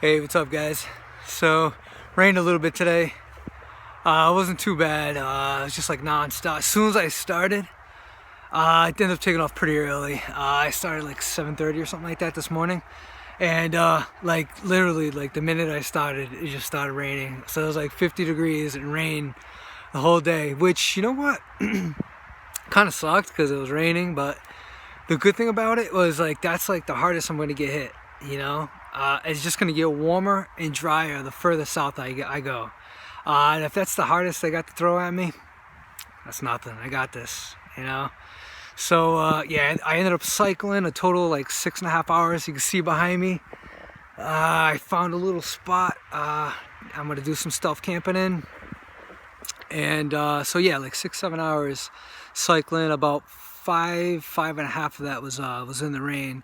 Hey, what's up, guys? So, rained a little bit today. It wasn't too bad. It was just like non-stop. As soon as I started, I ended up taking off pretty early. I started like 7:30 or something like that this morning. And like literally, like the minute I started, it just started raining. So it was like 50 degrees and rain the whole day, which, you know what? Kind of sucked because it was raining, but the good thing about it was like that's like the hardest I'm going to get hit, you know? It's just going to get warmer and drier the further south I go. And if that's the hardest they got to throw at me, that's nothing. I got this, you know? So, yeah, I ended up cycling a total like 6.5 hours. You can see behind me. I found a little spot I'm going to do some stealth camping in. And so, yeah, like 6-7 hours cycling. About five and a half of that was in the rain.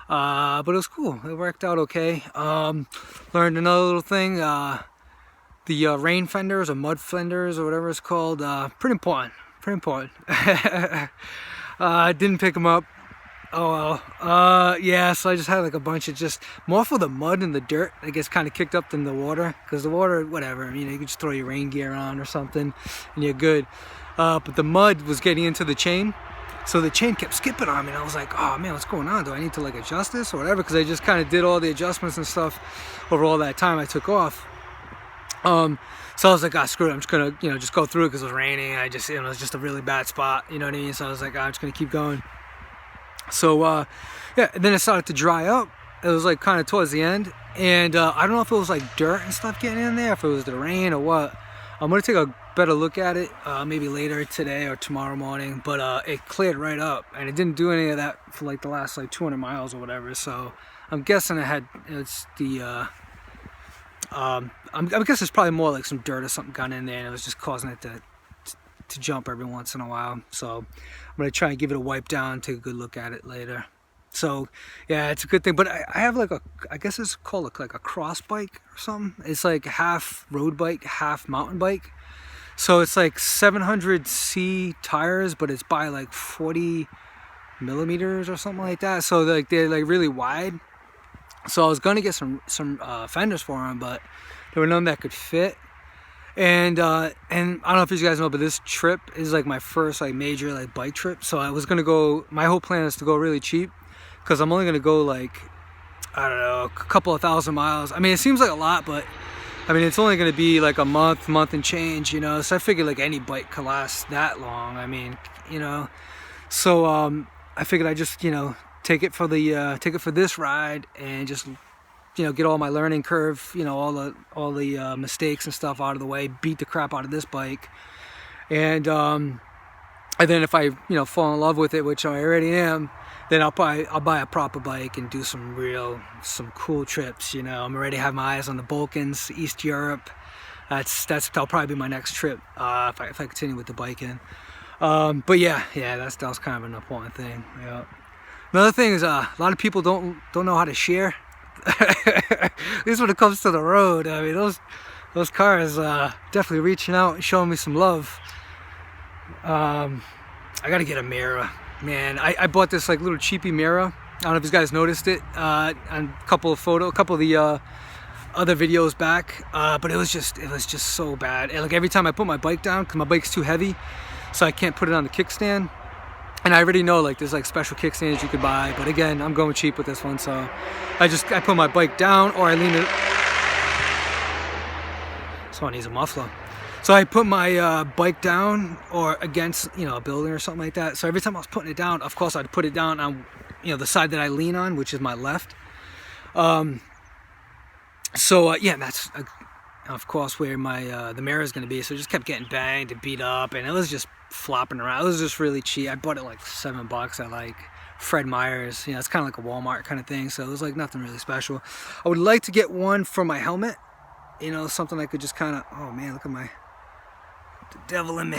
But it was cool. It worked out okay. Learned another little thing. The rain fenders or mud fenders or whatever it's called. Pretty important. Pretty important. I didn't pick them up. Oh well. Yeah, so I just had like a bunch of just more for the mud and the dirt that gets kind of kicked up than the water. Because the water, whatever, you know, you can just throw your rain gear on or something and you're good. But the mud was getting into the chain. So the chain kept skipping on me, and I was like, oh man, what's going on? Do I need to like adjust this or whatever? Because I just kind of did all the adjustments and stuff over all that time I took off. So I was like, screw it, I'm just gonna, you know, just go through it because it was raining. I just, you know, it was just a really bad spot, you know what I mean? So I was like, I'm just gonna keep going. So yeah, and then it started to dry up. It was like kind of towards the end, and I don't know if it was like dirt and stuff getting in there, if it was the rain or what. I'm gonna take a better look at it maybe later today or tomorrow morning, but it cleared right up and it didn't do any of that for like the last like 200 miles or whatever. So I'm guessing it's the I'm guessing it's probably more like some dirt or something got in there and it was just causing it to jump every once in a while. So I'm gonna try and give it a wipe down, take a good look at it later. So yeah, it's a good thing. But I have like I guess it's called like a cross bike or something. It's like half road bike, half mountain bike. So it's like 700C tires, but it's by like 40 millimeters or something like that. So like they're like really wide. So I was gonna get some fenders for them, but there were none that could fit. And I don't know if you guys know, but this trip is like my first like major like bike trip. So I was gonna go. My whole plan is to go really cheap, because I'm only gonna go like, I don't know, a couple of thousand miles. I mean, it seems like a lot, but I mean, it's only going to be like a month and change, you know. So I figured like any bike could last that long. I mean, you know. So I figured I just, you know, take it for this ride and just, you know, get all my learning curve, you know, all the mistakes and stuff out of the way, beat the crap out of this bike, and then if I, you know, fall in love with it, which I already am, then I'll buy a proper bike and do some cool trips. You know, I'm already have my eyes on the Balkans, East Europe. That'll probably be my next trip if I continue with the biking. But yeah, that was kind of an important thing. Yeah. Another thing is a lot of people don't know how to share. At least when it comes to the road. I mean, those cars definitely reaching out and showing me some love. I gotta get a mirror. Man, I bought this like little cheapy mirror. I don't know if you guys noticed it on a couple of the other videos back, but it was just so bad. And like every time I put my bike down, because my bike's too heavy, so I can't put it on the kickstand. And I already know like there's like special kickstands you could buy, but again, I'm going cheap with this one, so I put my bike down or I lean it. Someone needs a muffler. So I put my bike down or against, you know, a building or something like that. So every time I was putting it down, of course I'd put it down on, you know, the side that I lean on, which is my left. Yeah, that's of course where my the mirror is going to be. So it just kept getting banged and beat up, and it was just flopping around. It was just really cheap. I bought it like $7 at like Fred Meyer's. You know, it's kind of like a Walmart kind of thing. So it was like nothing really special. I would like to get one for my helmet. You know, something I could just kind of. Oh man, look at the devil in me.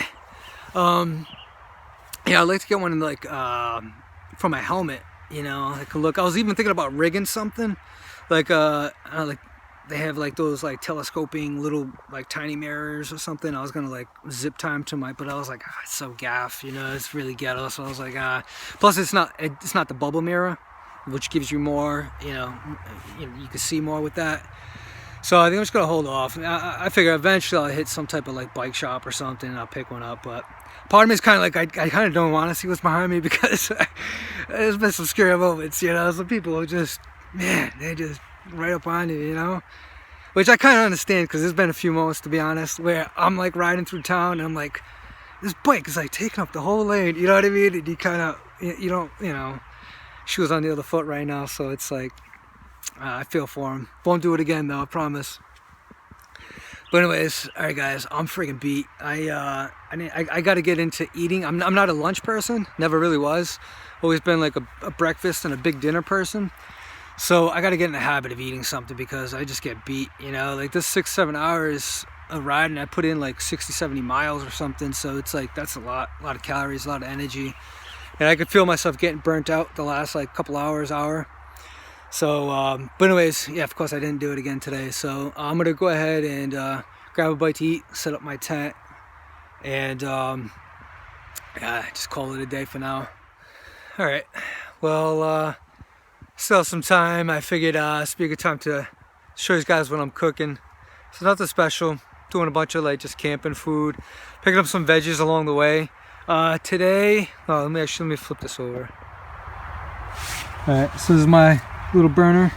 Yeah, I'd like to get one like for my helmet. You know, I could look. I was even thinking about rigging something like like they have like those like telescoping little like tiny mirrors or something. I was gonna like zip time to but I was like, it's so gaff, you know, it's really ghetto. So I was like, plus it's not the bubble mirror. which gives you more, you can see more with that. So I think I'm just gonna hold off. I figure eventually I'll hit some type of like bike shop or something and I'll pick one up. But part of me is kind of like, I kind of don't want to see what's behind me, because there's been some scary moments, some people who just, man, they just right up on you, which I kind of understand, because there's been a few moments, to be honest, where I'm like riding through town and I'm like, this bike is like taking up the whole lane, you know what I mean? And you kind of, you don't, shoes on the other foot right now, so it's like, I feel for him. Won't do it again though, I promise. But anyways, all right guys, I'm freaking beat. I got to get into eating. I'm not a lunch person, never really was. Always been like a breakfast and a big dinner person. So I got to get in the habit of eating something, because I just get beat, like this 6-7 hours of riding, I put in like 60-70 miles or something. So it's like, that's a lot of calories, a lot of energy. And I could feel myself getting burnt out the last like couple hour. So, but anyways, yeah, of course I didn't do it again today. So I'm going to go ahead and grab a bite to eat, set up my tent, and yeah, just call it a day for now. All right, well, still have some time. I figured it's be a good time to show you guys what I'm cooking. So nothing special, doing a bunch of like just camping food, picking up some veggies along the way. Today, let me flip this over. All right, so this is my little burner,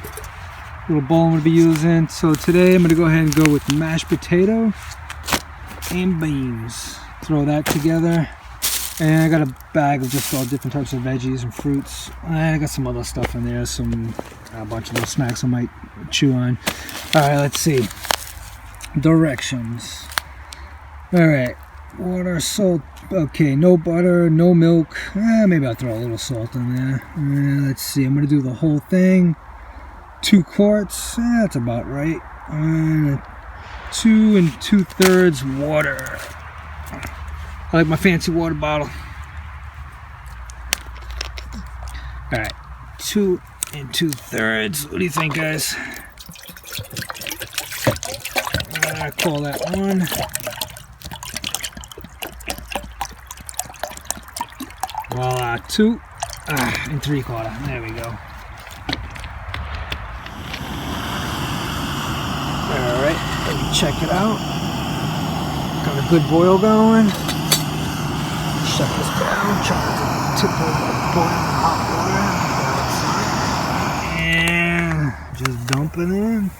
little bowl I'm going to be using. So today I'm going to go ahead and go with mashed potato and beans. Throw that together. And I got a bag of just all different types of veggies and fruits. And I got some other stuff in there, a bunch of little snacks I might chew on. Alright, let's see. Directions. Alright, water, salt. Okay, no butter, no milk. Maybe I'll throw a little salt in there. Let's see, I'm going to do the whole thing. 2 quarts, that's about right. 2 2/3 water. I like my fancy water bottle. Alright, 2 2/3. What do you think, guys? I call that 1. Voila, 2 3/4. There we go. Alright, let me check it out. Got a good boil going. Shut this down, chop it to the tip of boiling hot water. And just dump it in.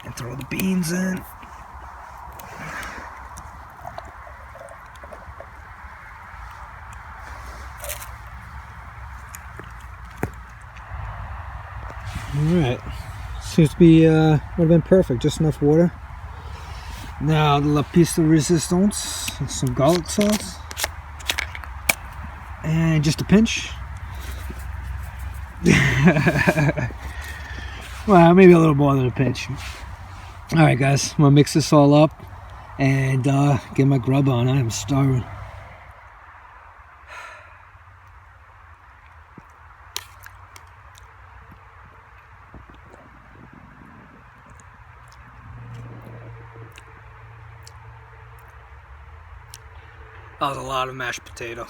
And throw the beans in. Alright, seems to be, would have been perfect, just enough water. Now the la piece de resistance, some garlic sauce, and just a pinch. Well, maybe a little more than a pinch. Alright guys, I'm going to mix this all up and get my grub on. I am starving. That was a lot of mashed potato.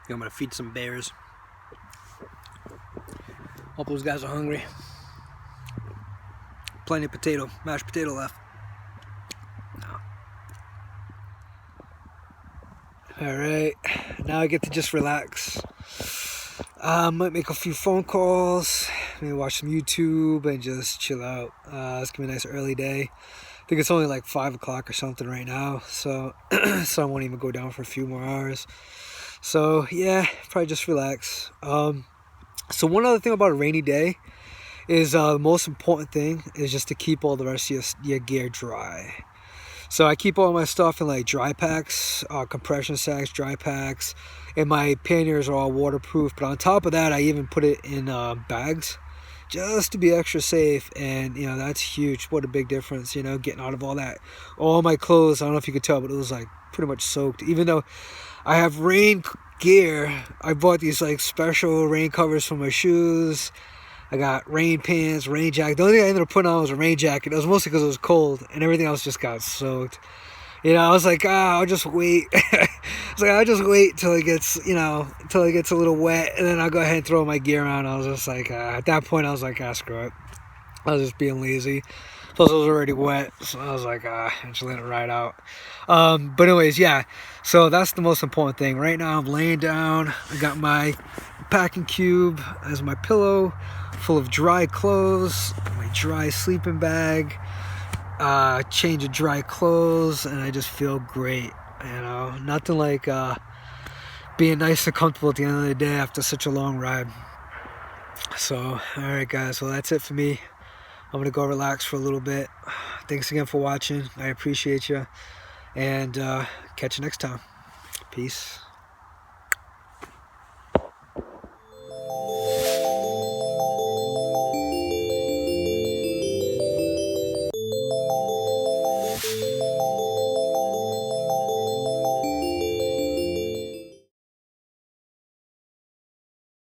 I'm gonna feed some bears. Hope those guys are hungry. Plenty of mashed potato left. Alright, now I get to just relax. Might make a few phone calls, maybe watch some YouTube and just chill out. It's gonna be a nice early day. I think it's only like 5 o'clock or something right now, so sun won't even go down for a few more hours. So yeah, probably just relax. So one other thing about a rainy day is the most important thing is just to keep all the rest of your gear dry. So I keep all my stuff in like dry packs, compression sacks, dry packs, and my panniers are all waterproof. But on top of that, I even put it in bags just to be extra safe. And you know, that's huge. What a big difference, you know, getting out of all my clothes. I don't know if you could tell, but it was like pretty much soaked. Even though I have rain gear, I bought these like special rain covers for my shoes. I got rain pants, rain jacket. The only thing I ended up putting on was a rain jacket. It was mostly because it was cold, and everything else just got soaked. You know, I was like, I'll just wait. I was like, I'll just wait till it gets, you know, till it gets a little wet, and then I'll go ahead and throw my gear on. I was just like, at that point, I was like, screw it. I was just being lazy. Plus, it was already wet, so I was like, I just let it ride out. But anyways, yeah. So that's the most important thing. Right now, I'm laying down. I got my packing cube as my pillow, full of dry clothes, my dry sleeping bag, change of dry clothes, and I just feel great. You know, nothing like being nice and comfortable at the end of the day after such a long ride. So, all right, guys. Well, that's it for me. I'm gonna go relax for a little bit. Thanks again for watching. I appreciate you, and catch you next time. Peace.